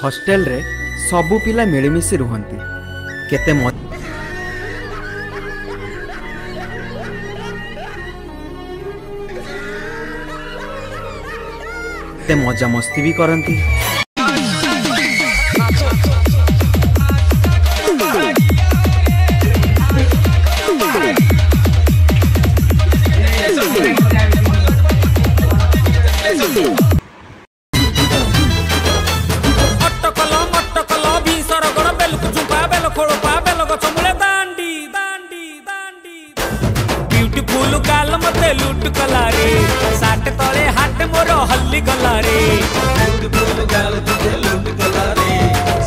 Hostel रे सबु पिला मिलमिशि रुहंती केते मजा मस्ती भी करती। ब्यूटीफुल गाल मते लुट कला रे साट तले हाट मोर हल्ली गला रे। ब्यूटीफुल गाल मते लुट कला रे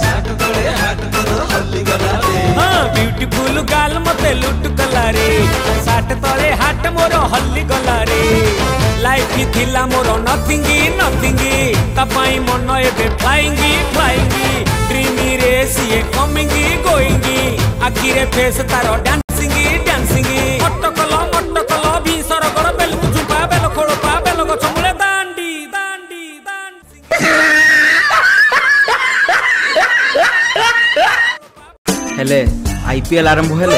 साट तले हाट मोर हल्ली गला रे। हां ब्यूटीफुल गाल मते लुट कला रे साट तले हाट मोर हल्ली गला रे। लाइफ ही थिला मोर नथिंगी नथिंगी तपाई मन एबे फ्लाइंगी फ्लाइंगी ड्रीमी रे सीए कमिंगी गोइंगी आखिरे फेस तारो डांसिंगी डांसिंगी मट्टकल मट्टकल भी सरगर बेल कुचुपा बेल खोड़पा बेल गछ मूले दांडी दांडी दांडी। हेले आईपीएल आरंभ हेले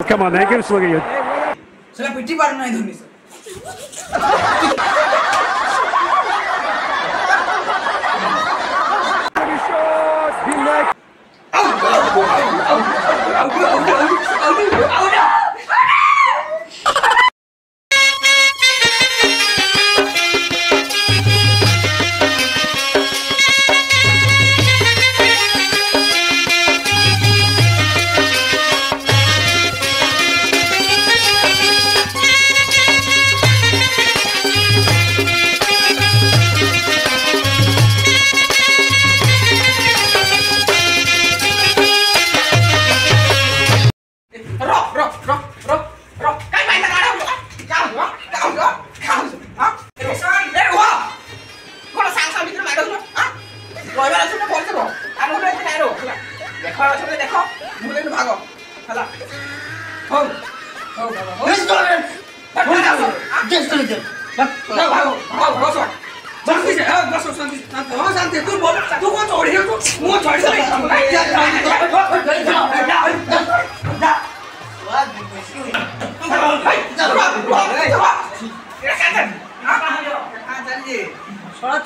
Come on, man, give us a look at you. Sila piti baru naik dulu.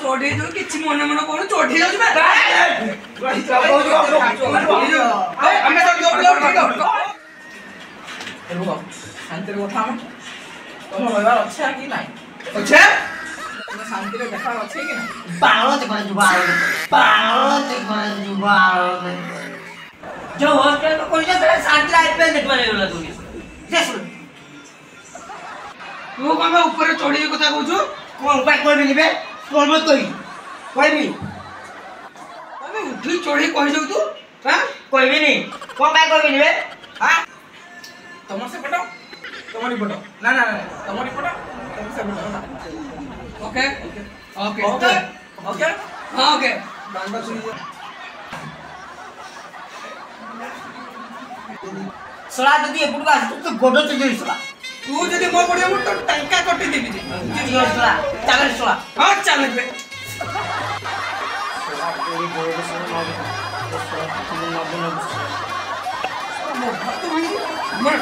चोटी जो किछि मन मन कोन चोटी जाउछ बे हमें तो रुको शांति रे उठा हम तुम होइबार अच्छा कि नाही अच्छा तुम शांति रे देखा अच्छे कि नाही पागल ते करे जुबाल जो हॉस्टल में कोई जे शांति रे आईपीएल देखबा ले गला तू देख तू कमे ऊपर चोड़ी कथा कहू कोन उपाय कोइ भी निबे कोन मत कोई भी अबे उठी चोड़ी कहि जाऊ तू हां कोई भी नहीं कोन बाय कोई भी निबे हां तमर से पटो तमरी पटो ना ना ना तमरी पटो तमर से पटो ओके ओके ओके ओके हां ओके बांधा सुनी सला जदी एपुट का तो गोडो ते जोई सला तू जदी मो पड़ियो मो तो टंका कटि देबी जी सला चल सला हां चल बे सला तेरी गोडो से मार तो सला तुम न बनो मर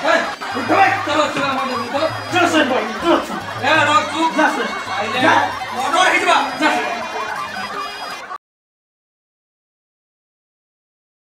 ए उठ भाई चलो चलो मो चलो चलो सर भाई चलो ए रोक तू जा मोटर हिटबा जा